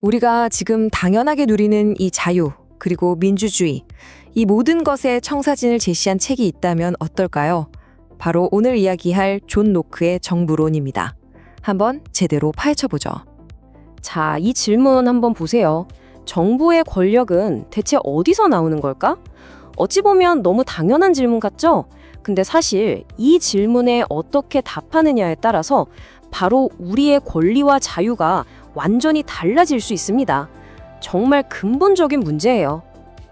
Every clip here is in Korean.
우리가 지금 당연하게 누리는 이 자유, 그리고 민주주의, 이 모든 것의 청사진을 제시한 책이 있다면 어떨까요? 바로 오늘 이야기할 존 로크의 정부론입니다. 한번 제대로 파헤쳐보죠. 자, 이 질문 한번 보세요. 정부의 권력은 대체 어디서 나오는 걸까? 어찌 보면 너무 당연한 질문 같죠? 근데 사실 이 질문에 어떻게 답하느냐에 따라서 바로 우리의 권리와 자유가 완전히 달라질 수 있습니다. 정말 근본적인 문제예요.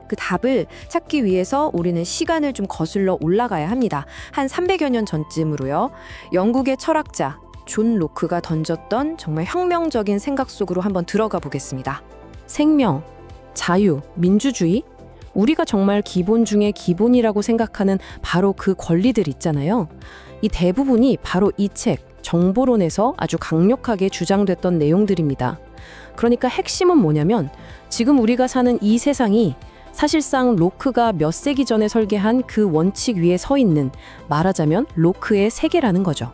그 답을 찾기 위해서 우리는 시간을 좀 거슬러 올라가야 합니다. 한 300여 년 전쯤으로요. 영국의 철학자 존 로크가 던졌던 정말 혁명적인 생각 속으로 한번 들어가 보겠습니다. 생명, 자유, 민주주의? 우리가 정말 기본 중에 기본이라고 생각하는 바로 그 권리들 있잖아요. 이 대부분이 바로 이 책, 정보론에서 아주 강력하게 주장됐던 내용들입니다. 그러니까 핵심은 뭐냐면 지금 우리가 사는 이 세상이 사실상 로크가 몇 세기 전에 설계한 그 원칙 위에 서 있는, 말하자면 로크의 세계라는 거죠.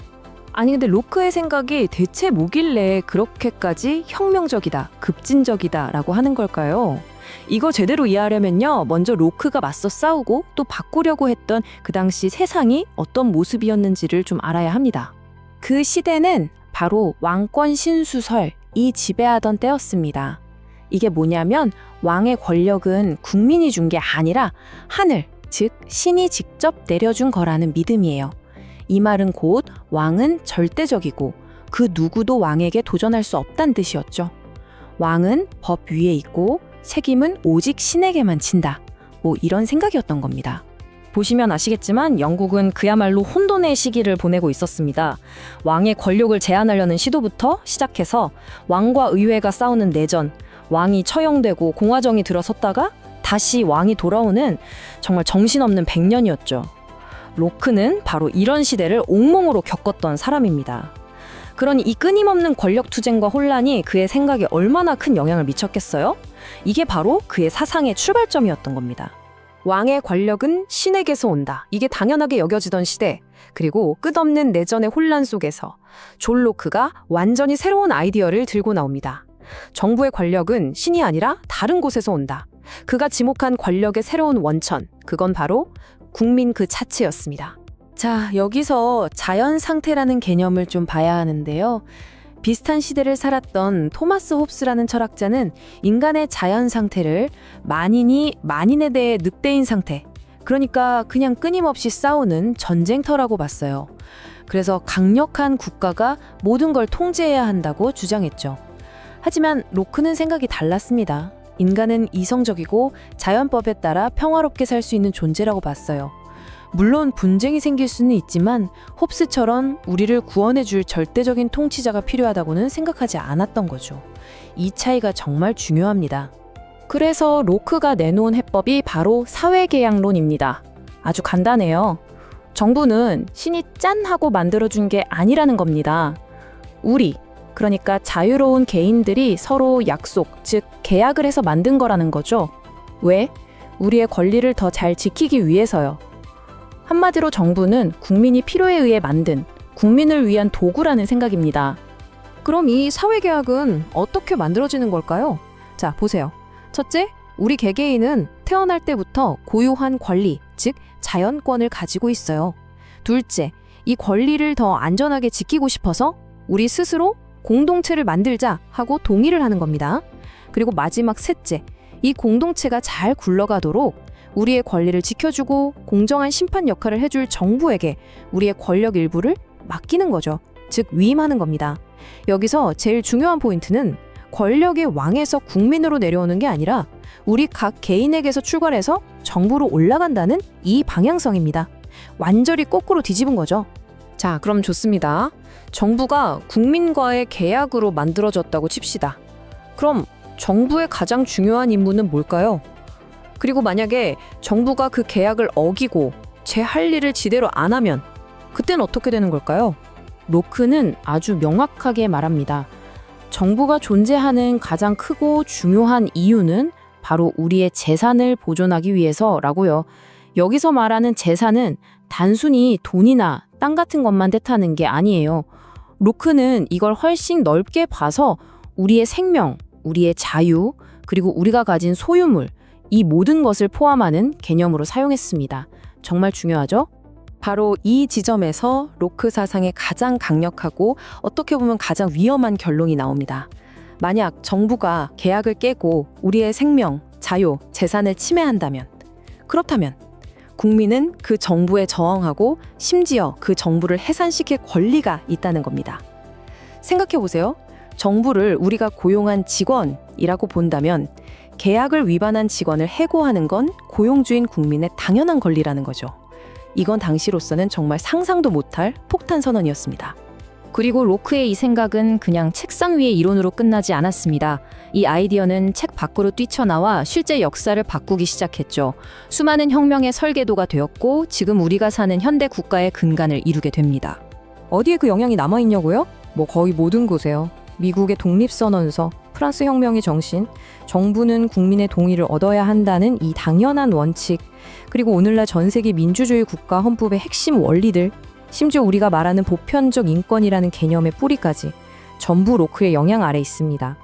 아니 근데 로크의 생각이 대체 뭐길래 그렇게까지 혁명적이다, 급진적이다 라고 하는 걸까요? 이거 제대로 이해하려면요, 먼저 로크가 맞서 싸우고 또 바꾸려고 했던 그 당시 세상이 어떤 모습이었는지를 좀 알아야 합니다. 그 시대는 바로 왕권 신수설이 지배하던 때였습니다. 이게 뭐냐면 왕의 권력은 국민이 준 게 아니라 하늘, 즉 신이 직접 내려준 거라는 믿음이에요. 이 말은 곧 왕은 절대적이고 그 누구도 왕에게 도전할 수 없다는 뜻이었죠. 왕은 법 위에 있고 책임은 오직 신에게만 진다. 뭐 이런 생각이었던 겁니다. 보시면 아시겠지만 영국은 그야말로 혼돈의 시기를 보내고 있었습니다. 왕의 권력을 제한하려는 시도부터 시작해서 왕과 의회가 싸우는 내전, 왕이 처형되고 공화정이 들어섰다가 다시 왕이 돌아오는 정말 정신없는 100년이었죠. 로크는 바로 이런 시대를 옥몽으로 겪었던 사람입니다. 그러니 이 끊임없는 권력 투쟁과 혼란이 그의 생각에 얼마나 큰 영향을 미쳤겠어요? 이게 바로 그의 사상의 출발점이었던 겁니다. 왕의 권력은 신에게서 온다. 이게 당연하게 여겨지던 시대, 그리고 끝없는 내전의 혼란 속에서 존 로크가 완전히 새로운 아이디어를 들고 나옵니다. 정부의 권력은 신이 아니라 다른 곳에서 온다. 그가 지목한 권력의 새로운 원천, 그건 바로 국민 그 자체였습니다. 자, 여기서 자연 상태라는 개념을 좀 봐야 하는데요. 비슷한 시대를 살았던 토마스 홉스라는 철학자는 인간의 자연 상태를 만인이 만인에 대해 늑대인 상태, 그러니까 그냥 끊임없이 싸우는 전쟁터라고 봤어요. 그래서 강력한 국가가 모든 걸 통제해야 한다고 주장했죠. 하지만 로크는 생각이 달랐습니다. 인간은 이성적이고 자연법에 따라 평화롭게 살 수 있는 존재라고 봤어요. 물론 분쟁이 생길 수는 있지만 홉스처럼 우리를 구원해줄 절대적인 통치자가 필요하다고는 생각하지 않았던 거죠. 이 차이가 정말 중요합니다. 그래서 로크가 내놓은 해법이 바로 사회계약론입니다. 아주 간단해요. 정부는 신이 짠 하고 만들어준 게 아니라는 겁니다. 우리, 그러니까 자유로운 개인들이 서로 약속, 즉 계약을 해서 만든 거라는 거죠. 왜? 우리의 권리를 더 잘 지키기 위해서요. 한마디로 정부는 국민이 필요에 의해 만든 국민을 위한 도구라는 생각입니다. 그럼 이 사회계약은 어떻게 만들어지는 걸까요? 자, 보세요. 첫째, 우리 개개인은 태어날 때부터 고유한 권리, 즉 자연권을 가지고 있어요. 둘째, 이 권리를 더 안전하게 지키고 싶어서 우리 스스로 공동체를 만들자 하고 동의를 하는 겁니다. 그리고 마지막 셋째, 이 공동체가 잘 굴러가도록 우리의 권리를 지켜주고 공정한 심판 역할을 해줄 정부에게 우리의 권력 일부를 맡기는 거죠. 즉 위임하는 겁니다. 여기서 제일 중요한 포인트는 권력이 왕에서 국민으로 내려오는 게 아니라 우리 각 개인에게서 출발해서 정부로 올라간다는 이 방향성입니다. 완전히 거꾸로 뒤집은 거죠. 자, 그럼 좋습니다. 정부가 국민과의 계약으로 만들어졌다고 칩시다. 그럼 정부의 가장 중요한 임무는 뭘까요? 그리고 만약에 정부가 그 계약을 어기고 제 할 일을 제대로 안 하면 그땐 어떻게 되는 걸까요? 로크는 아주 명확하게 말합니다. 정부가 존재하는 가장 크고 중요한 이유는 바로 우리의 재산을 보존하기 위해서라고요. 여기서 말하는 재산은 단순히 돈이나 땅 같은 것만 뜻하는 게 아니에요. 로크는 이걸 훨씬 넓게 봐서 우리의 생명, 우리의 자유, 그리고 우리가 가진 소유물, 이 모든 것을 포함하는 개념으로 사용했습니다. 정말 중요하죠? 바로 이 지점에서 로크 사상의 가장 강력하고 어떻게 보면 가장 위험한 결론이 나옵니다. 만약 정부가 계약을 깨고 우리의 생명, 자유, 재산을 침해한다면, 그렇다면 국민은 그 정부에 저항하고 심지어 그 정부를 해산시킬 권리가 있다는 겁니다. 생각해 보세요. 정부를 우리가 고용한 직원이라고 본다면 계약을 위반한 직원을 해고하는 건 고용주인 국민의 당연한 권리라는 거죠. 이건 당시로서는 정말 상상도 못할 폭탄 선언이었습니다. 그리고 로크의 이 생각은 그냥 책상 위의 이론으로 끝나지 않았습니다. 이 아이디어는 책 밖으로 뛰쳐나와 실제 역사를 바꾸기 시작했죠. 수많은 혁명의 설계도가 되었고 지금 우리가 사는 현대 국가의 근간을 이루게 됩니다. 어디에 그 영향이 남아있냐고요? 거의 모든 곳에요. 미국의 독립선언서, 프랑스 혁명의 정신, 정부는 국민의 동의를 얻어야 한다는 이 당연한 원칙, 그리고 오늘날 전 세계 민주주의 국가 헌법의 핵심 원리들, 심지어 우리가 말하는 보편적 인권이라는 개념의 뿌리까지 전부 로크의 영향 아래 있습니다.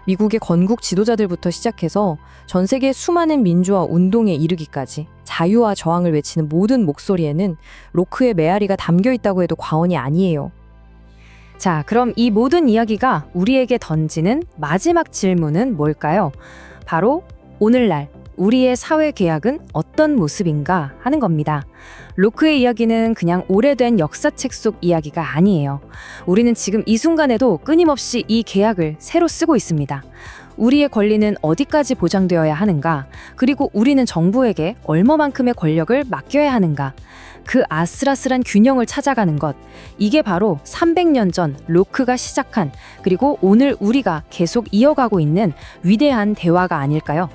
미국의 건국 지도자들부터 시작해서 전 세계 수많은 민주화 운동에 이르기까지 자유와 저항을 외치는 모든 목소리에는 로크의 메아리가 담겨 있다고 해도 과언이 아니에요. 자, 그럼 이 모든 이야기가 우리에게 던지는 마지막 질문은 뭘까요? 바로 오늘날 우리의 사회 계약은 어떤 모습인가 하는 겁니다. 로크의 이야기는 그냥 오래된 역사책 속 이야기가 아니에요. 우리는 지금 이 순간에도 끊임없이 이 계약을 새로 쓰고 있습니다. 우리의 권리는 어디까지 보장되어야 하는가? 그리고 우리는 정부에게 얼마만큼의 권력을 맡겨야 하는가? 그 아슬아슬한 균형을 찾아가는 것. 이게 바로 300년 전 로크가 시작한, 그리고 오늘 우리가 계속 이어가고 있는 위대한 대화가 아닐까요?